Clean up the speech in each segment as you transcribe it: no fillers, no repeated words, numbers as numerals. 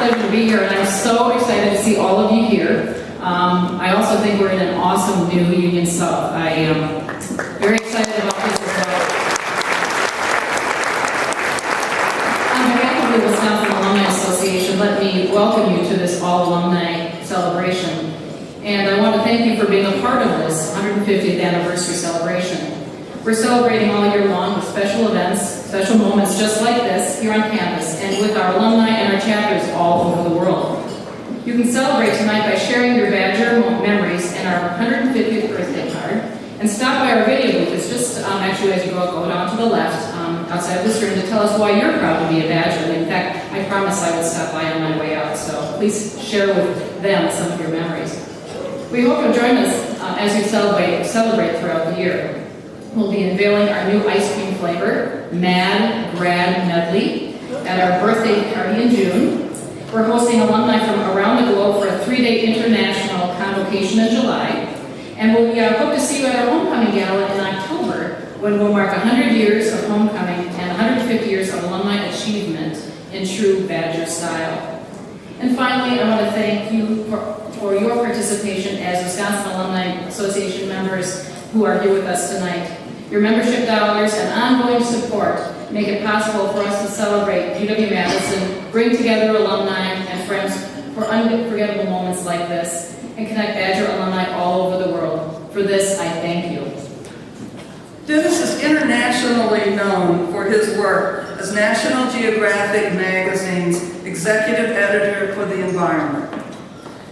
pleasure to be here, and I'm so excited to see all of you here. I also think we're in an awesome new Union South. I am very excited about this as well. On behalf of the Wisconsin Alumni Association, let me welcome you to this All-Alumni Celebration. And I want to thank you for being a part of this 150th anniversary celebration. We're celebrating all year long with special events, special moments just like this here on campus, and with our alumni and our chapters all over the world. You can celebrate tonight by sharing your Badger memories and our 150th birthday card, and stop by our video booth. It's just actually as you go down to the left outside this room to tell us why you're proud to be a Badger. In fact, I promised I would stop by on my way out, so please share with them some of your memories. We hope you'll join us as we celebrate throughout the year. We'll be unveiling our new ice cream flavor, Mad Grad Medley, at our birthday party in June. We're hosting alumni from around the globe for a 3-day international convocation in July. And we hope to see you at our homecoming gala in October, when we'll mark 100 years of homecoming and 150 years of alumni achievement in true Badger style. And finally, I want to thank you for your participation as Wisconsin Alumni Association members who are here with us tonight. Your membership dollars and ongoing support make it possible for us to celebrate uw-madison, bring together alumni and friends for unforgettable moments like this, and connect Badger alumni all over the world. For this, I thank you. Dennis is internationally known for his work as National Geographic Magazine's executive editor for the environment.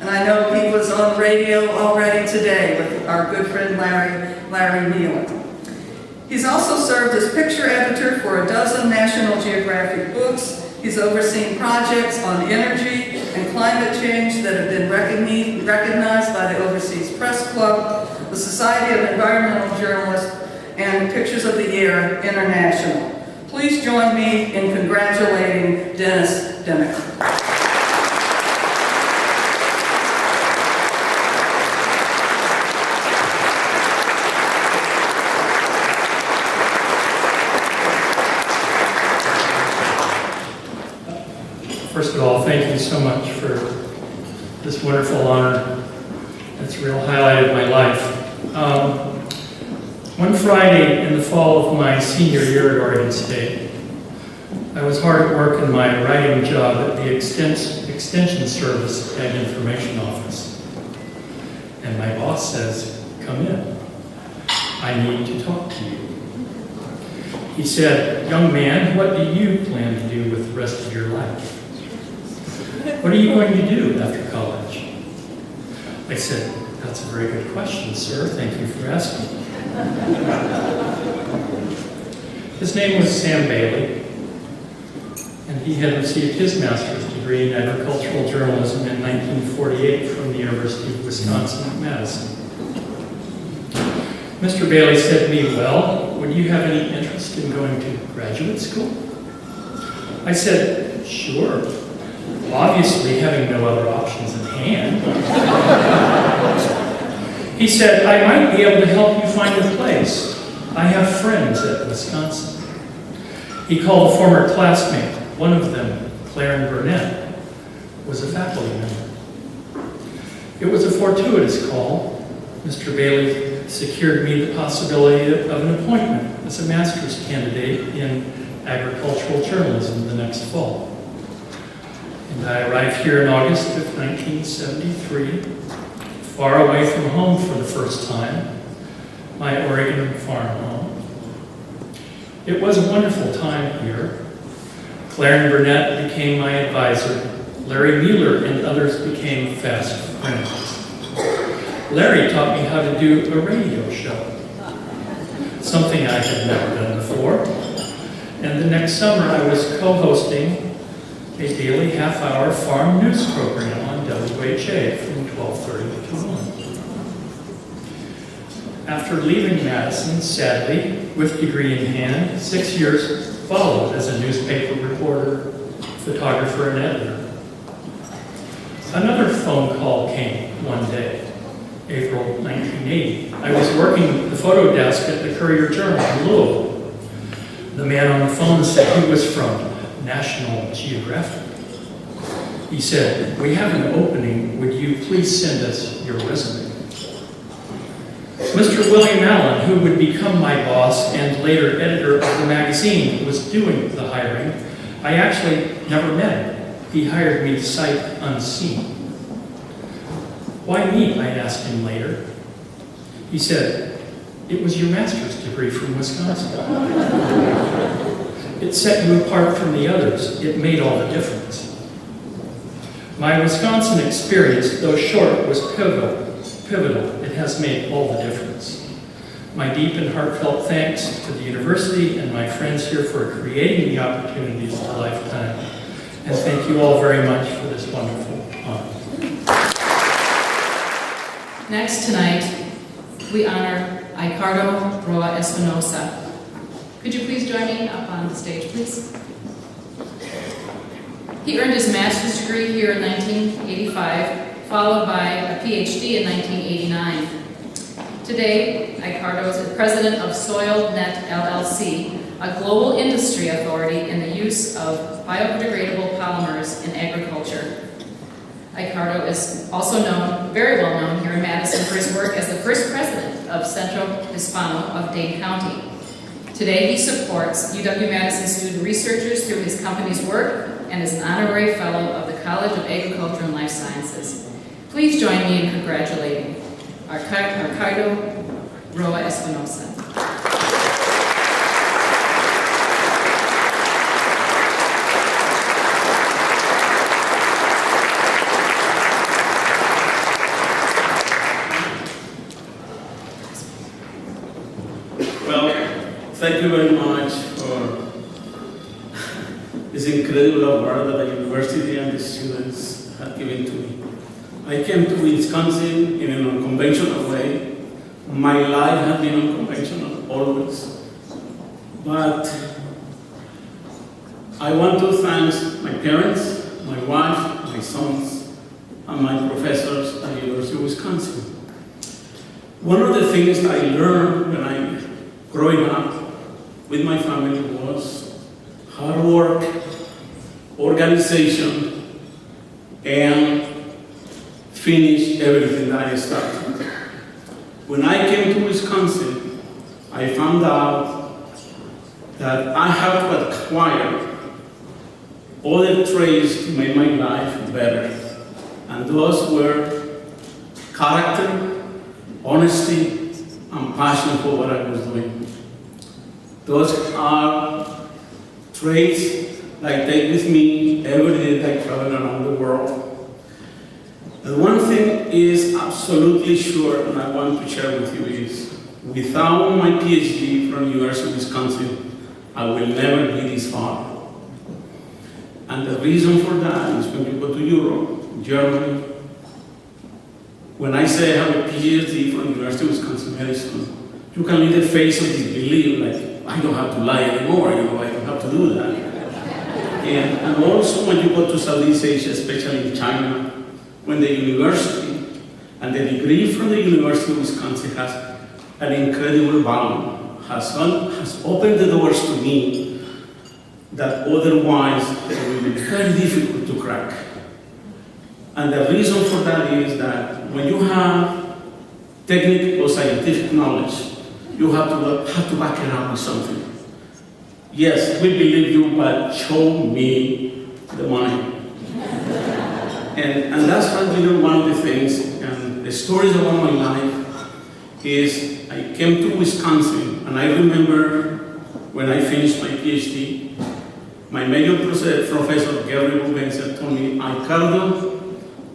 And I know he was on radio already today with our good friend Larry Neal. He's also served as picture editor for a dozen National Geographic books. He's overseen projects on energy and climate change that have been recognized by the Overseas Press Club, the Society of Environmental Journalists, and Pictures of the Year International. Please join me in congratulating Dennis Dimick. First of all, thank you so much for this wonderful honor. It's a real highlight of my life. One Friday in the fall of my senior year at Oregon State, I was hard at work in my writing job at the Extension Service and Information Office. And my boss says, "Come in. I need to talk to you." He said, "Young man, what do you plan to do with the rest of your life? What are you going to do after college?" I said, "That's a very good question, sir. Thank you for asking." His name was Sam Bailey, and he had received his master's degree in agricultural journalism in 1948 from the University of Wisconsin-Madison. Mr. Bailey said to me, "Well, would you have any interest in going to graduate school?" I said, "Sure. Obviously, having no other options in hand." He said, "I might be able to help you find a place. I have friends at Wisconsin." He called a former classmate. One of them, Clarence Burnett, was a faculty member. It was a fortuitous call. Mr. Bailey secured me the possibility of an appointment as a master's candidate in agricultural journalism the next fall. And I arrived here in August of 1973, far away from home for the first time, my Oregon farm home. It was a wonderful time here. Clarence Burnett became my advisor. Larry Mueller and others became fast friends. Larry taught me how to do a radio show, something I had never done before. And the next summer I was co-hosting a daily half-hour farm news program on WHA from 12:30 to 1. After leaving Madison, sadly, with degree in hand, 6 years followed as a newspaper reporter, photographer, and editor. Another phone call came one day, April 1980. I was working the photo desk at the Courier-Journal in Louisville. The man on the phone said he was from National Geographic. He said, "We have an opening. Would you please send us your resume?" Mr. William Allen, who would become my boss and later editor of the magazine, was doing the hiring. I actually never met him. He hired me sight unseen. "Why me?" I asked him later. He said, "It was your master's degree from Wisconsin. It set you apart from the others. It made all the difference." My Wisconsin experience, though short, was pivotal. It has made all the difference. My deep and heartfelt thanks to the university and my friends here for creating the opportunities of a lifetime. And thank you all very much for this wonderful honor. Next tonight, we honor Aicardo Roa-Espinosa. Could you please join me up on the stage, please? He earned his master's degree here in 1985, followed by a PhD in 1989. Today, Aicardo is the president of SoilNet LLC, a global industry authority in the use of biodegradable polymers in agriculture. Aicardo is also very well known here in Madison for his work as the first president of Centro Hispano of Dane County. Today, he supports UW-Madison student researchers through his company's work and is an honorary fellow of the College of Agriculture and Life Sciences. Please join me in congratulating Aicardo Roa-Espinosa. Well, thank you very much for this incredible award that the university and the students have given to me. I came to Wisconsin in an unconventional way. My life has been unconventional, always. But I want to thank my parents, my wife, my sons, and my professors at the University of Wisconsin. One of the things that I learned when I growing up with my family was hard work, organization, and finish everything that I started. When I came to Wisconsin, I found out that I have to acquire other traits to make my life better. And those were character, honesty, and passion for what I was doing. Those are traits that I take with me every day that I travel around the world. And one thing is absolutely sure, and I want to share with you, is without my PhD from the University of Wisconsin, I will never be this far. And the reason for that is when you go to Europe, Germany, when I say I have a PhD from the University of Wisconsin Medicine, you can read the face of disbelief, like, I don't have to lie anymore, I don't have to do that. And also when you go to Southeast Asia, especially in China, when the university and the degree from the University of Wisconsin has an incredible value, has opened the doors to me that otherwise it will be very difficult to crack. And the reason for that is that when you have technical or scientific knowledge, you have to back it up with something. Yes, we believe you, but show me the money. And that's really one of the things, and the stories about my life is I came to Wisconsin, and I remember when I finished my PhD, my major professor, Gary Rubensen, told me, Aicardo,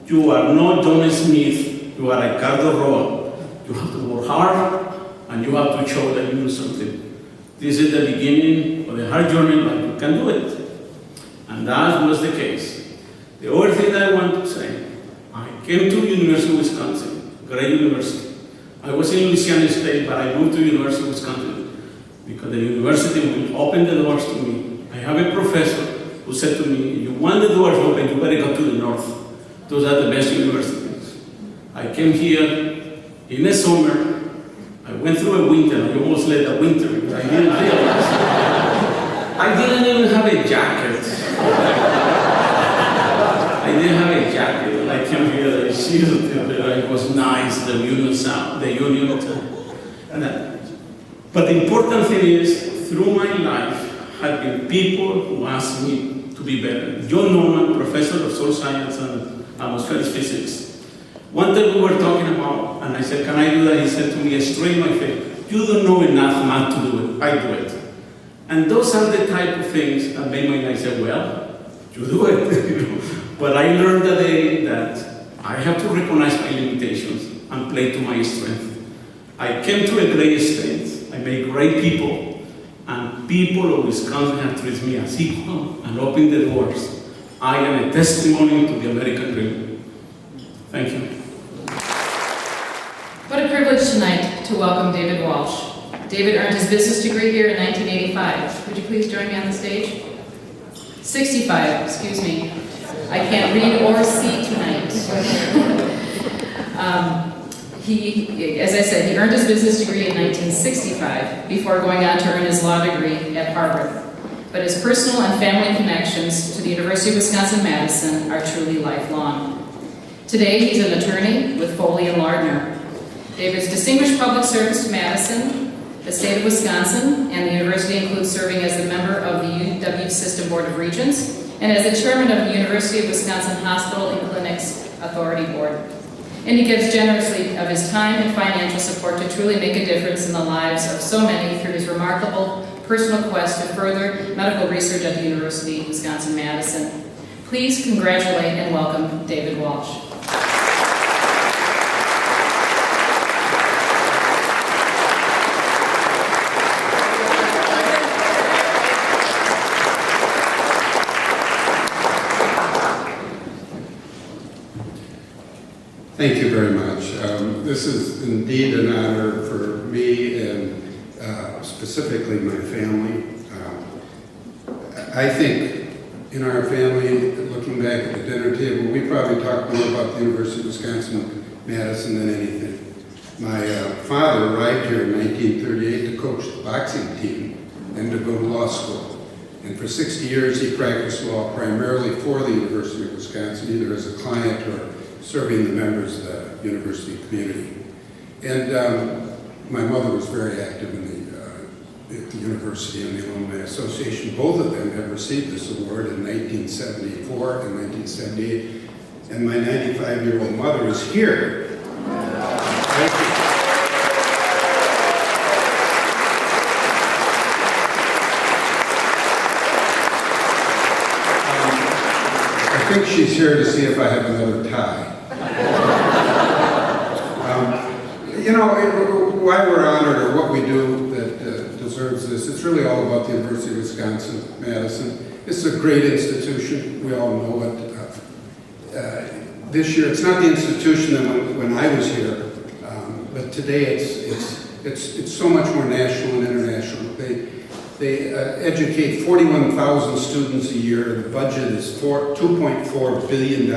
you are not John Smith, you are Aicardo Roa. You have to work hard, and you have to show that you do something. This is the beginning of the hard journey, but you can do it. And that was the case. The other thing that I want to say, I came to University of Wisconsin, great university. I was in Louisiana State, but I moved to University of Wisconsin because the university will open the doors to me. I have a professor who said to me, if you want the doors open, you better go to the north. Those are the best universities. I came here in the summer. I went through a winter. I almost led a winter because I didn't realize. I didn't even have a jacket. I didn't came here, I see that it was nice, the union sound, the union. But the important thing is, through my life, have been people who asked me to be better. John Norman, professor of soil science and atmospheric physics. One day we were talking about, and I said, can I do that? He said to me, straight in my face, you don't know enough math to do it, I do it. And those are the type of things that made my life say, well, you do it. But I learned that day that I have to recognize my limitations and play to my strength. I came to a great state, I made great people, and people of Wisconsin have treated me as equal and opened the doors. I am a testimony to the American dream. Thank you. What a privilege tonight to welcome David Walsh. David earned his business degree here in 1985. Would you please join me on the stage? 65, excuse me. I can't read or see tonight. As I said, he earned his business degree in 1965 before going on to earn his law degree at Harvard. But his personal and family connections to the University of Wisconsin-Madison are truly lifelong. Today, he's an attorney with Foley and Lardner. David's distinguished public service to Madison, the state of Wisconsin, and the university includes serving as the member of the UW System Board of Regents and as the chairman of the University of Wisconsin Hospital and Clinics Authority Board. And he gives generously of his time and financial support to truly make a difference in the lives of so many through his remarkable personal quest to further medical research at the University of Wisconsin-Madison. Please congratulate and welcome David Walsh. Thank you very much. This is indeed an honor for me and specifically my family. I think in our family, looking back at the dinner table, we probably talk more about the University of Wisconsin-Madison than anything. My father arrived here in 1938 to coach the boxing team and to go to law school. And for 60 years, he practiced law primarily for the University of Wisconsin, either as a client or serving the members of the university community. And my mother was very active in at the university and the Alumni Association. Both of them have received this award in 1974 and 1978. And my 95-year-old mother is here. Thank you. I think she's here to see if I have another tie. You know, why we're honored or what we do that deserves this, it's really all about the University of Wisconsin-Madison. It's a great institution. We all know it. This year, it's not the institution that when I was here, but today it's so much more national and international. They educate 41,000 students a year. The budget is $2.4 billion.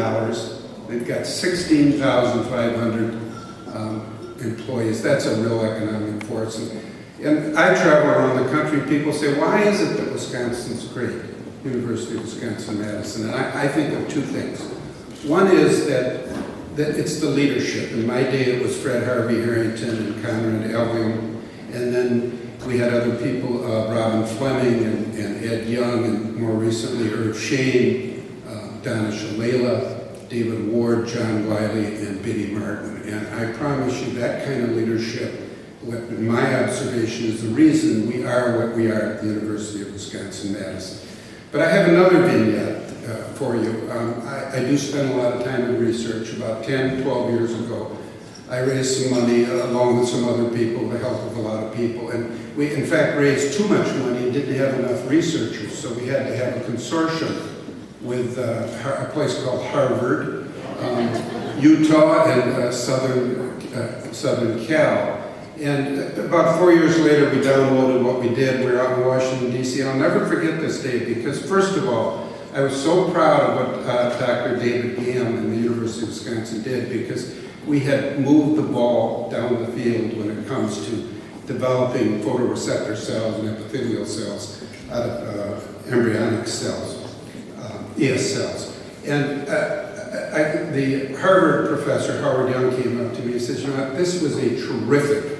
They've got 16,500 employees. That's a real economic force. And I travel around the country, people say, why is it that Wisconsin's great? University of Wisconsin-Madison. And I think of two things. One is that it's the leadership. In my day, it was Fred Harvey Harrington and Conrad Albion. And then we had other people, Robin Fleming and Ed Young, and more recently, Irv Shane, Donna Shalala, David Ward, John Wiley, and Biddy Martin. And I promise you that kind of leadership, in my observation, is the reason we are what we are at the University of Wisconsin-Madison. But I have another vignette for you. I do spend a lot of time in research. About 10, 12 years ago, I raised some money along with some other people, the help of a lot of people. And we, in fact, raised too much money and didn't have enough researchers. So we had to have a consortium with a place called Harvard, Utah, and Southern Cal. And about 4 years later, we downloaded what we did. We were out in Washington, D.C. I'll never forget this day because, first of all, I was so proud of what Dr. David Gam and the University of Wisconsin did because we had moved the ball down the field when it comes to developing photoreceptor cells and epithelial cells out of embryonic cells, ES cells. And the Harvard professor, Howard Young, came up to me and says, you know what, this was a terrific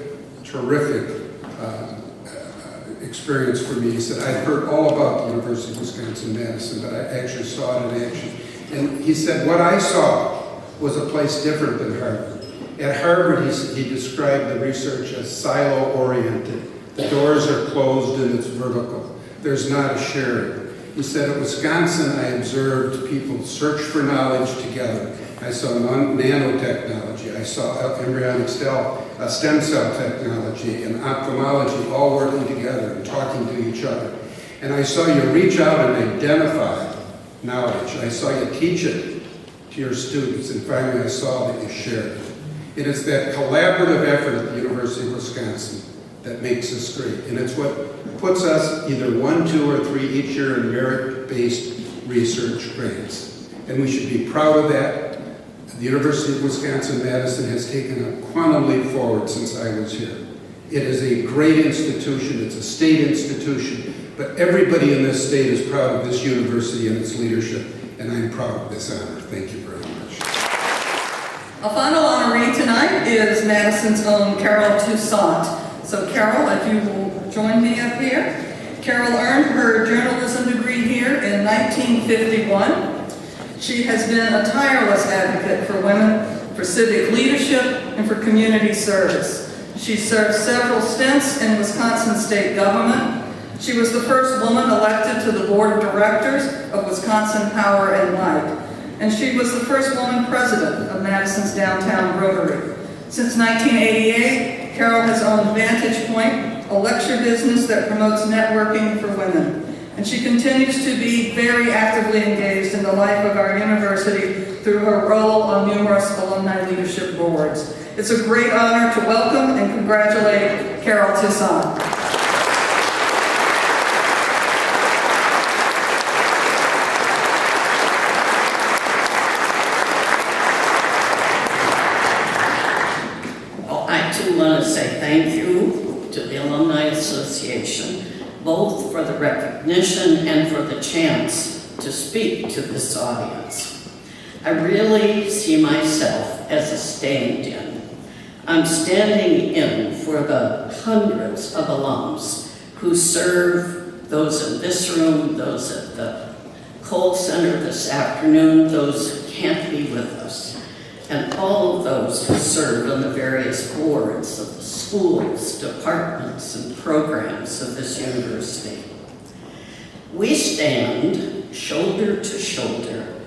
experience for me. He said, I'd heard all about the University of Wisconsin-Madison, but I actually saw it in action. And he said, what I saw was a place different than Harvard. At Harvard, he described the research as silo-oriented. The doors are closed and it's vertical. There's not a sharing. He said, at Wisconsin, I observed people search for knowledge together. I saw nanotechnology, I saw embryonic stem cell technology and ophthalmology all working together and talking to each other. And I saw you reach out and identify knowledge. I saw you teach it to your students, and finally I saw that you shared it. It is that collaborative effort at the University of Wisconsin that makes us great. And it's what puts us either 1, 2, or 3 each year in merit-based research grants. And we should be proud of that. The University of Wisconsin-Madison has taken a quantum leap forward since I was here. It is a great institution, it's a state institution, but everybody in this state is proud of this university and its leadership, and I'm proud of this honor. Thank you very much. Our final honoree tonight is Madison's own Carol Toussaint. So Carol, if you will join me up here. Carol earned her journalism degree here in 1951. She has been a tireless advocate for women, for civic leadership, and for community service. She served several stints in Wisconsin state government. She was the first woman elected to the board of directors of Wisconsin Power and Light. And she was the first woman president of Madison's downtown Rotary. Since 1988, Carol has owned Vantage Point, a lecture business that promotes networking for women. And she continues to be very actively engaged in the life of our university through her role on numerous alumni leadership boards. It's a great honor to welcome and congratulate Carol Toussaint. I too want to say thank you to the Alumni Association, both for the recognition and for the chance to speak to this audience. I really see myself as a stand-in. I'm standing in for the hundreds of alums who serve, those in this room, those at the Cole Center this afternoon, those who can't be with us, and all of those who serve on the various boards of the schools, departments, and programs of this university. We stand shoulder to shoulder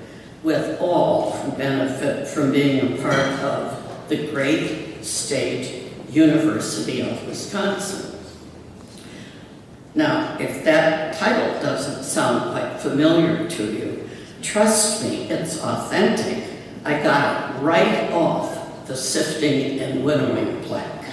with all who benefit from being a part of the great state University of Wisconsin. Now, if that title doesn't sound quite familiar to you, trust me, it's authentic. I got it right off the sifting and winnowing plaque.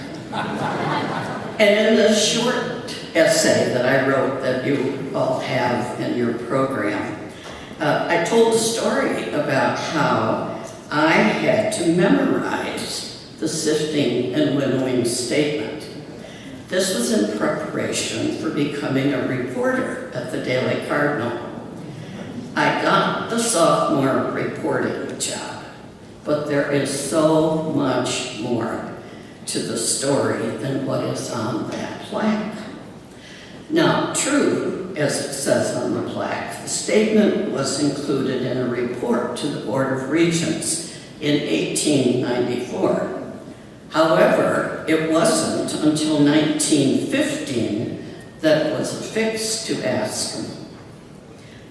And in a short essay that I wrote that you all have in your program, I told a story about how I had to memorize the sifting and winnowing statement. This was in preparation for becoming a reporter at the Daily Cardinal. I got the sophomore reporting job, but there is so much more to the story than what is on that plaque. Now, true, as it says on the plaque, the statement was included in a report to the Board of Regents in 1894. However, it wasn't until 1915 that it was affixed to Aspen.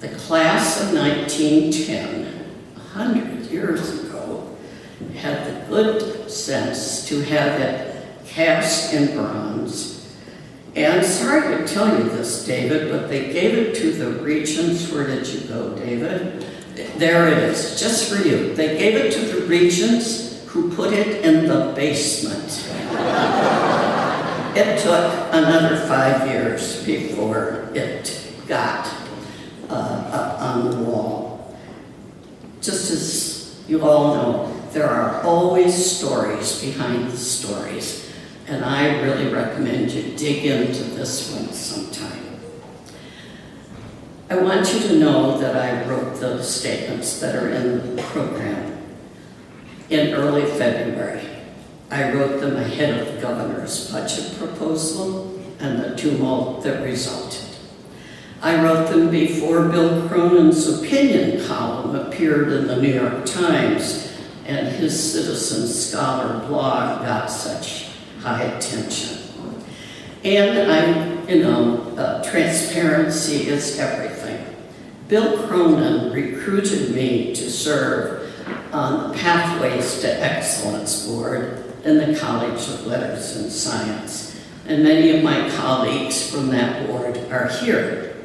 The class of 1910, 100 years ago, had the good sense to have it cast in bronze. And sorry to tell you this, David, but they gave it to the regents. Where did you go, David? There it is, just for you. They gave it to the regents who put it in the basement. It took another 5 years before it got up on the wall. Just as you all know, there are always stories behind the stories, and I really recommend you dig into this one sometime. I want you to know that I wrote those statements that are in the program In early February, I wrote them ahead of the governor's budget proposal and the tumult that resulted. I wrote them before Bill Cronin's opinion column appeared in the New York Times and his Citizen Scholar blog got such high attention. And transparency is everything. Bill Cronin recruited me to serve on the Pathways to Excellence Board in the College of Letters and Science. And many of my colleagues from that board are here.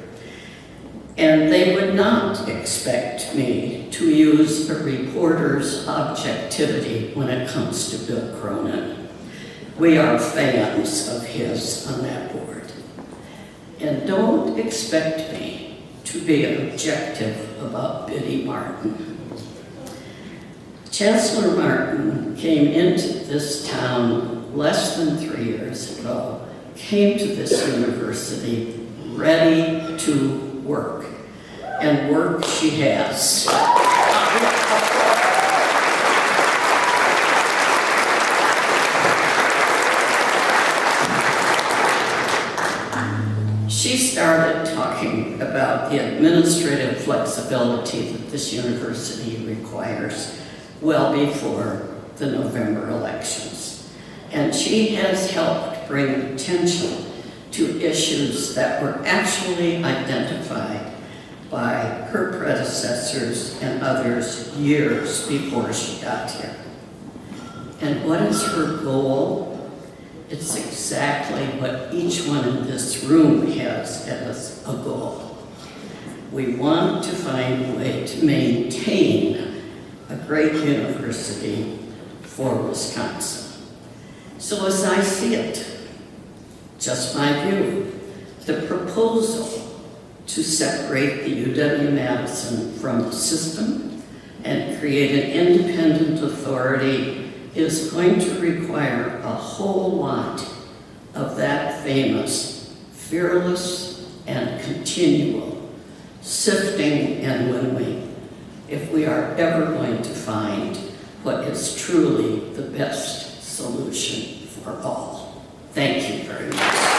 And they would not expect me to use a reporter's objectivity when it comes to Bill Cronin. We are fans of his on that board. And don't expect me to be objective about Biddy Martin. Chancellor Martin came into this town less than 3 years ago, came to this university ready to work, and work she has. She started talking about the administrative flexibility that this university requires well before the November elections. And she has helped bring attention to issues that were actually identified by her predecessors and others years before she got here. And what is her goal? It's exactly what each one in this room has as a goal. We want to find a way to maintain a great university for Wisconsin. So as I see it, just my view, the proposal to separate the UW-Madison from the system and create an independent authority is going to require a whole lot of that famous, fearless and continual sifting and winnowing if we are ever going to find what is truly the best solution for all. Thank you very much.